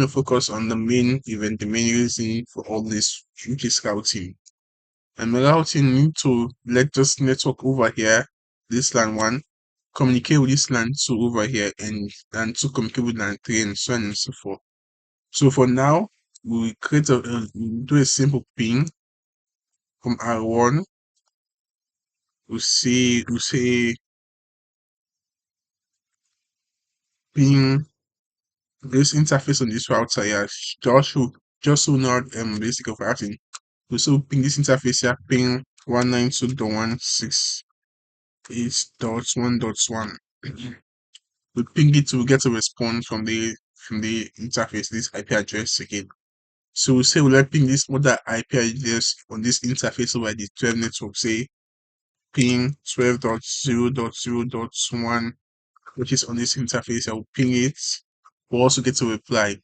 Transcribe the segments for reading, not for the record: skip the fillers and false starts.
to focus on the main event, the main reason for all this, which is routing. And the routing need to let this network over here, this LAN 1, communicate with this LAN 2 over here, and LAN 2 communicate with LAN 3, and so on and so forth. So for now, we create we do a simple ping from R1. We say ping this interface on this router here, just so not basic of routing. We so ping this interface here, ping 192.168.1.1. We ping it to get a response from the interface, this IP address again. So we say we let ping this other IP address on this interface over the 12 network, say ping 12.0.0.1, which is on this interface. I will ping it. We'll also get a reply.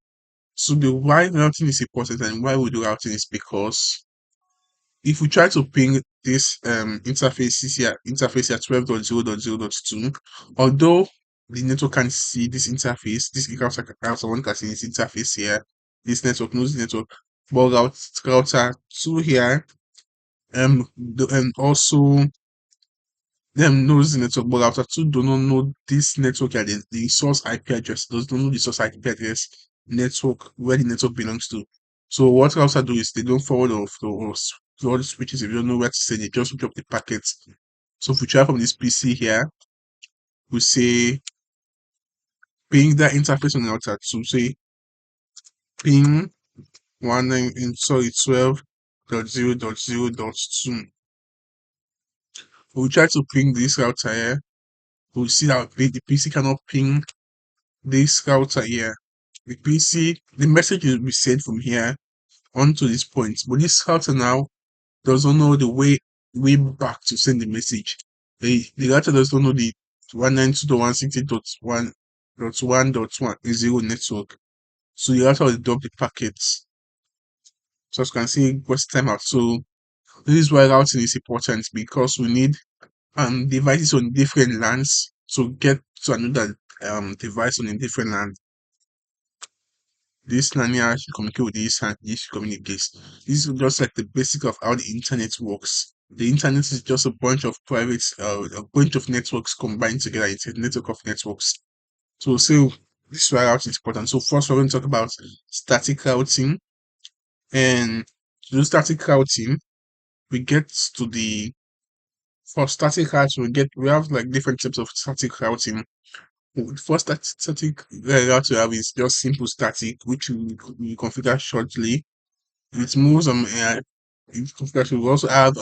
So the why routing is important and why we do routing is because if we try to ping this interface here 12.0.0.2, although the network can see this interface, this router one can see this interface here, this network knows the network, but router 2 here also them knows the network, but router 2 do not know this network here, the source IP address, does not know the source IP address network where the network belongs to. So what router do is they don't forward off to all the switches. If you don't know where to send it, just drop the packets. So if we try from this PC here, we say ping that interface on the router 2, say ping 12.0.0.2. We try to ping this router here. We see that the PC cannot ping this router here. The message will be sent from here onto this point, but this router now doesn't know the way back to send the message. The router does not know the 192.168.1.1.0 network. So the router will drop the packets. So as you can see, what's timeout. So this is why routing is important, because we need devices on different LANs to get to another device on a different LAN. This LAN here should communicate with this and this communicates. This is just like the basic of how the internet works. The internet is just a bunch of a bunch of networks combined together. It's a network of networks. So this is why routing is important. So first we're going to talk about static routing. And to do static routing, we get to the for static routing, we have like different types of static routing. The first static route we have is just simple static, which we configure shortly. It moves we also have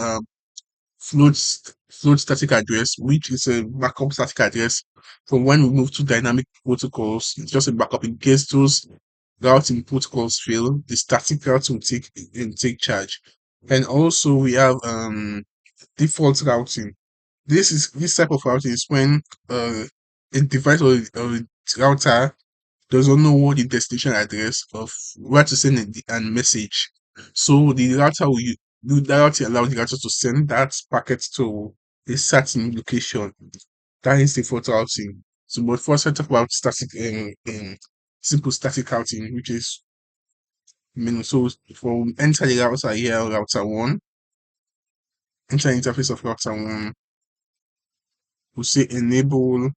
float static address, which is a backup static address for when we move to dynamic protocols. It's just a backup in case those routing protocols fail. The static route will take charge. And also we have default routing. This type of routing is when a device or a router doesn't know what the destination address of where to send a message. So the router will the router allows the router to send that packet to a certain location. That is default routing. So, but first, I talk about simple static routing, which is so for enter the router here, router one, enter interface of router one. We say enable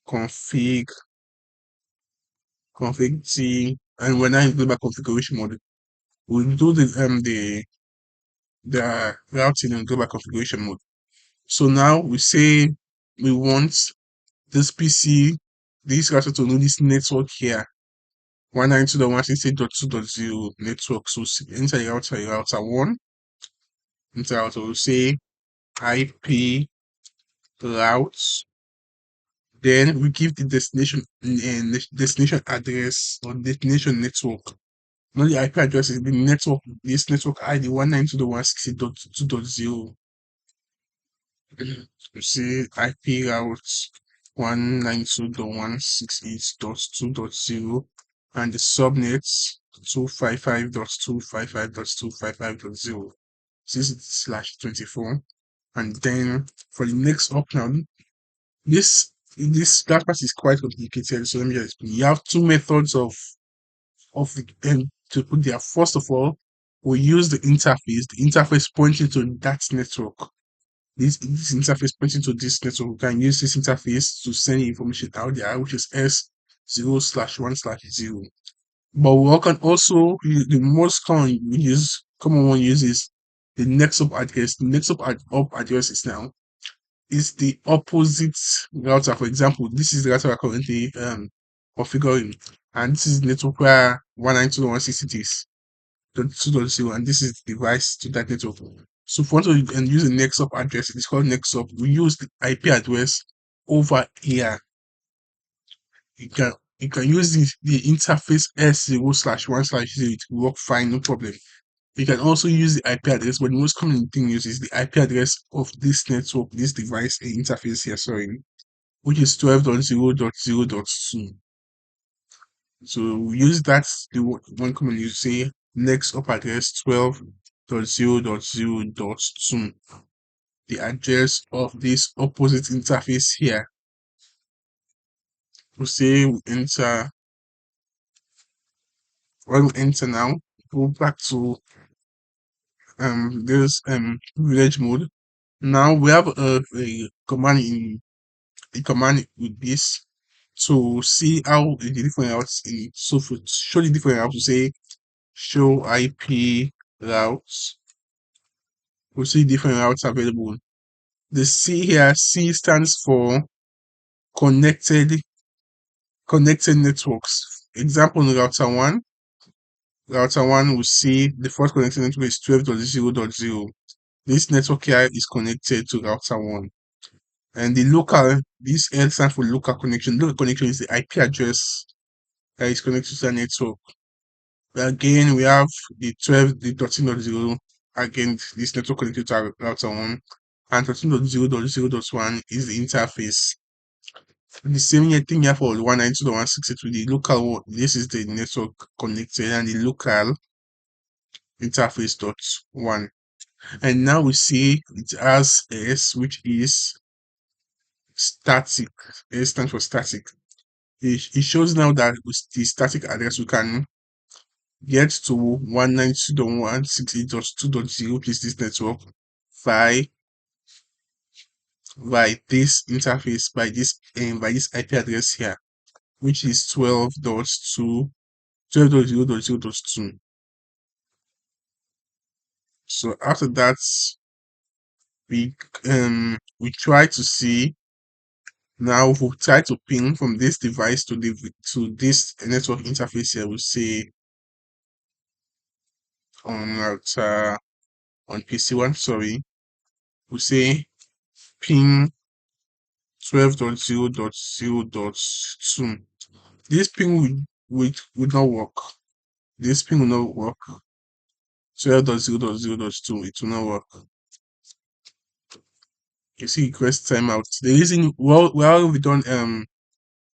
config T, and when I global configuration mode, we'll do the routing in global configuration mode. So now we say we want this PC, this router to know this network here, 192.168.2.0 network. So enter the router one, enter router, we'll say IP route. Then we give the destination address or destination network. Not the IP address is the network, this network ID 192.168.2.0. You see IP route 192.168.2.0 and the subnets 255.255.255.0. This is /24. And then for the next option, this This that part is quite complicated. So let me just explain. You have two methods to put there. First of all, we use the interface. The interface pointing to that network. This interface pointing to this network. We can use this interface to send information out there, which is S0/1/0. But we can also the most common one uses the next up address. The next up address is the opposite router. For example, this is the router we're currently configuring, and this is network where 192.168.2.0, and this is the device to that network. So if we want to use the next up address, it's called next up. We use the IP address over here. You can use the interface S0/1/0. It will work fine, no problem. You can also use the IP address, but the most common thing used is the IP address of this network, this device interface here, sorry, which is 12.0.0.2. So we use that, the one common you say next up address 12.0.0.2. The address of this opposite interface here. We say we enter, when we enter now, go back to this village mode. Now we have a command in command with this to see how the different routes in so for show the different routes to say show IP routes. We see different routes available. The C here, C stands for connected connected networks. Example in router one will see the first connected network is 12.0.0. This network here is connected to router one. And the local, this L stands for local connection. Local connection is the IP address that is connected to the network. Again, we have the 13.0. Again, this network connected to our router one. And 13.0.0.1 is the interface. The same thing here for 192.168 the local one. This is the network connected and the local interface dot one. And now we see it has S, which is static. S stands for static. It shows now that with the static address we can get to 192.168.2.0, which is this network, by this interface, by this IP address here, which is 12.0.0.2. So after that, we try to see now we try to ping from this device to this network interface here. We say on router on PC1, sorry, we say ping 12.0.0.2. This ping would not work. This ping will not work. 12.0.0.2, it will not work. You see request timeout. The reason we done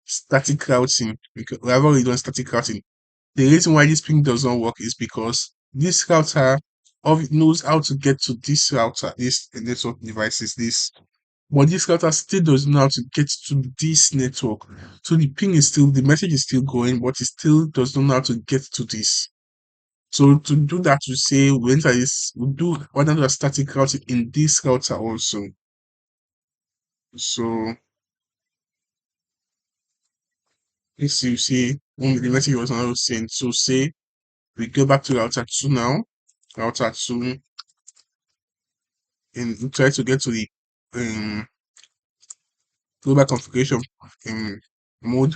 static routing, because we have already done static routing. The reason why this ping does not work is because this router knows how to get to this router, this network devices, this. But this router still doesn't know how to get to this network. So the message is still going, but it still does not know how to get to this. So to do that, we say we do another static routing in this router also. So this you see when the message was not sent. So say we go back to router 2 now. Router 2, and we try to get to the um global configuration mode.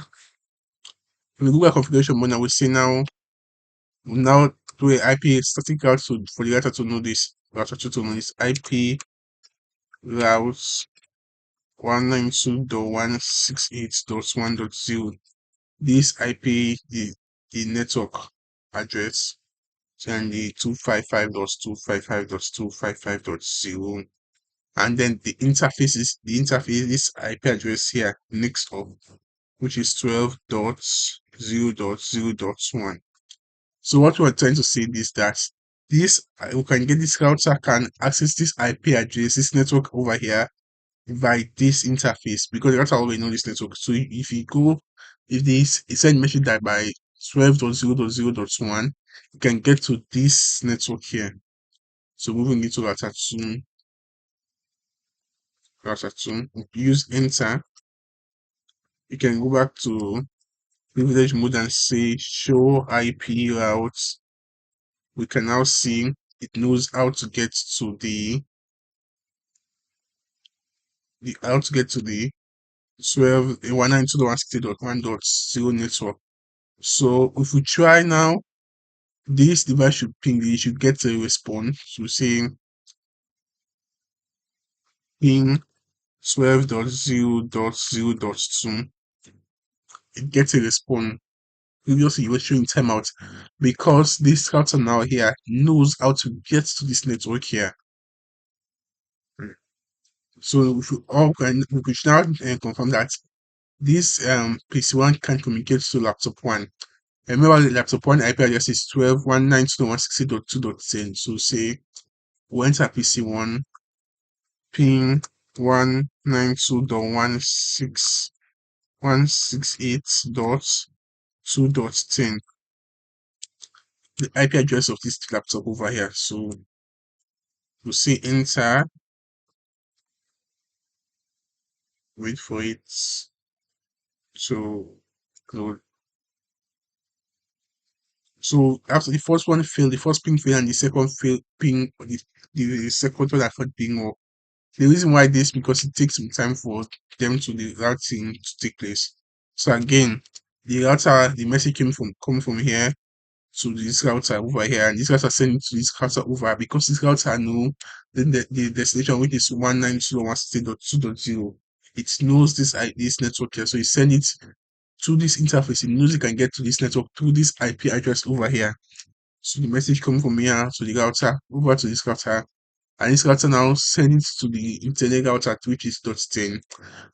In the global configuration mode, now we say now do a IP static route for the router to know this. Router 2 to know this IP route 192.168.1.0. This IP, the network address, and the 255.255.255.0. And then this IP address here next up, which is 12.0.0.1. So what we're trying to say is that we can get this router can access this IP address, this network over here, by this interface because the router already know this network. So if you go, if this it send message that by 12.0.0.1, you can get to this network here. So moving into router 2, use enter. You can go back to privilege mode and say show IP routes. We can now see it knows how to get to the how to get to the 12.192.160.1.0 network. So if we try now, this device should ping, it should get a response. So say ping 12.0.0.2. It gets a response. Previously you were showing timeout because this router now here knows how to get to this network here. So we should now confirm that this PC1 can communicate to laptop 1. Remember the laptop 1 IP address is 12.192.160.2.10. So say we enter PC1 ping 192.168.2.10, the IP address of this laptop over here. So we'll say enter, wait for it to load. So after the first one failed, the first ping failed, and the second failed ping, the second one that failed ping up. The reason why this because it takes some time for them to the routing to take place. So again, the message came from coming from here to this router over here, and this router sending to this router over because this router know the destination which is 192.160.2.0. It knows this network here, so it send it to this interface. It knows it can get to this network through this IP address over here. So the message coming from here to the router over to this router, and this router now send it to the internet router which is .10,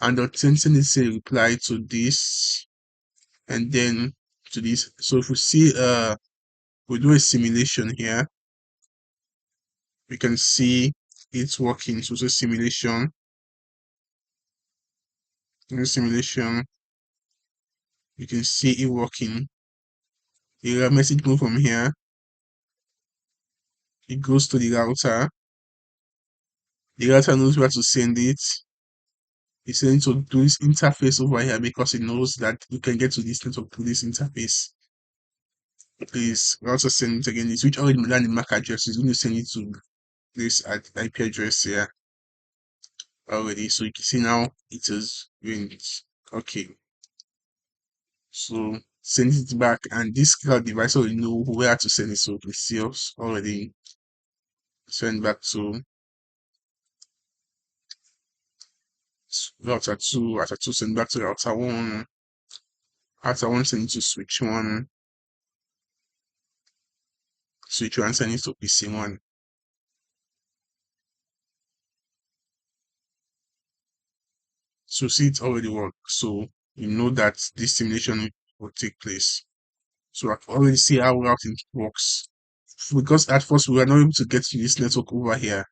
and .10 send it a reply to this, and then to this. So if we see we do a simulation here, we can see it's working. So it's a simulation. In the simulation, you can see it working. The message move from here, it goes to the router. The router knows where to send it. It's sending to this interface over here because it knows that you can get to this network through this interface. Please also send it again. It's which already done the MAC address. It's going to send it to this IP address here already. So you can see now it is doing it. Okay. So send it back, and this cloud device already know where to send it. So we see us already send back to router 2 send back to router 1 send it to switch one send it to PC1. So see it already work. So you know that this simulation will take place. So I can already see how routing works. Because at first we were not able to get to this network over here.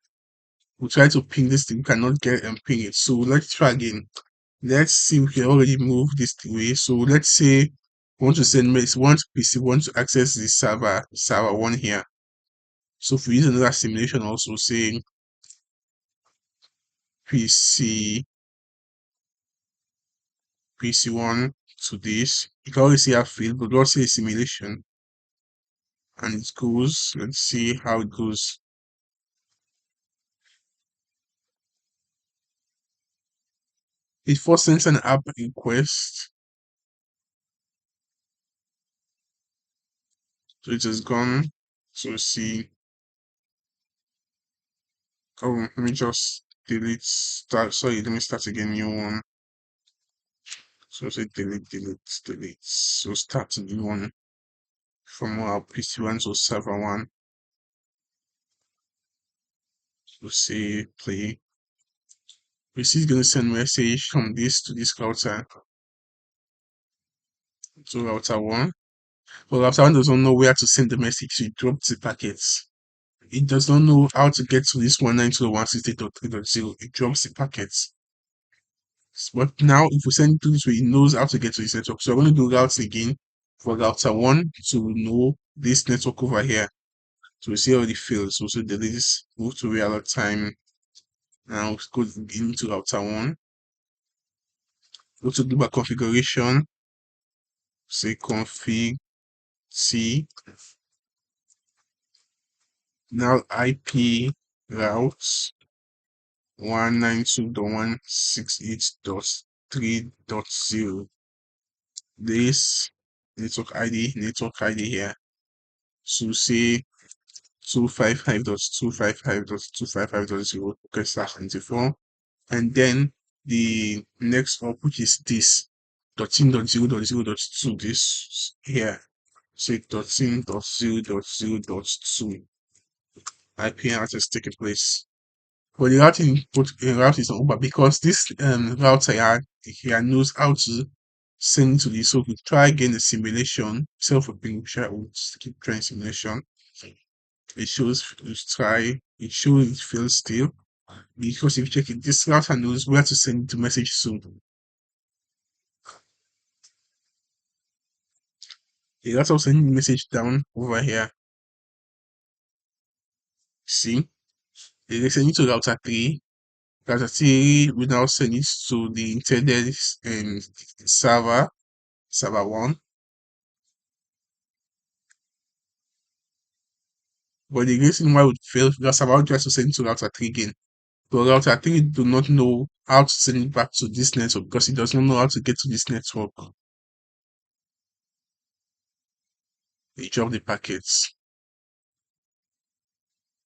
We try to ping this thing, we cannot get and ping it. So let's try again. Let's see if we can already move this way. So let's say we want to send mails, one PC want to access the server 1 here. So if we use another simulation also saying PC PC1 to this, you can already see our field, but let's say a simulation and it goes. Let's see how it goes. It first sends an app request. So it is gone. So see. Oh, let me just delete start. Sorry, let me start again. New one. So say delete. So start a new one from our PC1 to server 1. So say play. PC is gonna send message from this to this router to router 1. But router 1 doesn't know where to send the message, so it drops the packets. It does not know how to get to this 192.168.3.0. It drops the packets. But now, if we send it to this way, it knows how to get to this network. So we're going to do routes again for router 1 to know this network over here. So we see already failed. So delete this, move to real time. Now go into router 1. Go to global configuration. Say config C. Now IP routes 192.168.3.0. This network ID here. So say 255.255.255.0 okay, slash 24. And then the next up, which is this 13.0.0.2, this here. Say 13.0.0.2 IP route is taking place. But the route is not over because this router here knows how to send to this. So if we try again the simulation, self-repeating, we'll keep trying simulation. It shows it shows it fails still because if you check it, this router knows where to send the message soon. The router will send the message down over here. See, it is sending to router 3. Router 3 will now send it to the intended server 1. But the reason why it would fail because server 1 tries to send it to router 3 again. But router 3 do not know how to send it back to this network because it does not know how to get to this network. They drop the packets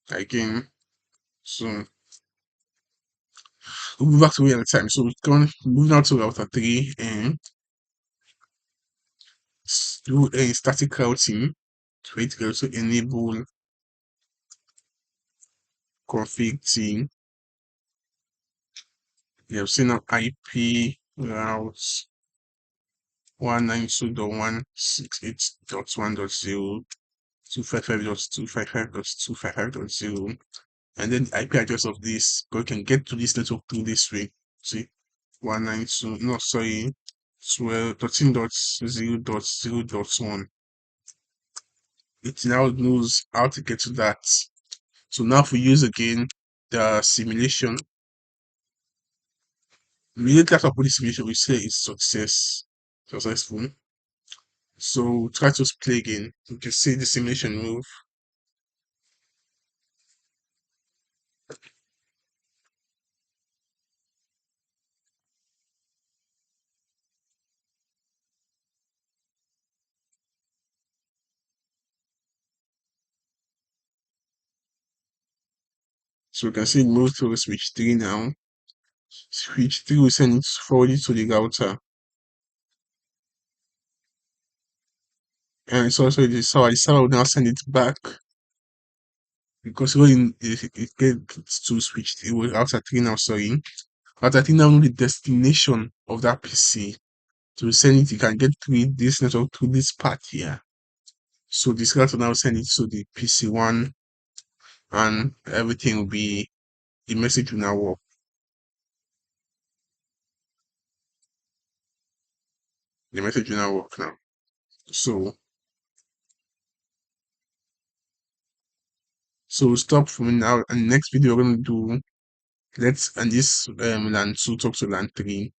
again. So we'll move back to real time. So we're going move now to router 3 and do a static routing. Wait, to enable config team. You have seen an IP routes 192.168.1.0, 255.255.255.0, and then the IP address of this, but you can get to this network through this way. See, 192, no, sorry, 13.0.0.1. It now knows how to get to that. So now if we use again the simulation, immediately after put the simulation, we say it's successful. So try to play again. You can see the simulation move. So you can see it move to switch 3 now. Switch 3 will send it forward it to the router. And it's also the server will now send it back. Because when it gets to switch, it will router 3 now, sorry. Router 3 now know the destination of that PC. To send it, you can get through this network to this part here. So this router now send it to the PC1 and everything will be, the message will now work. The message will now work now. So stop from now and next video we're gonna do let's and this LAN 2 talk to LAN 3.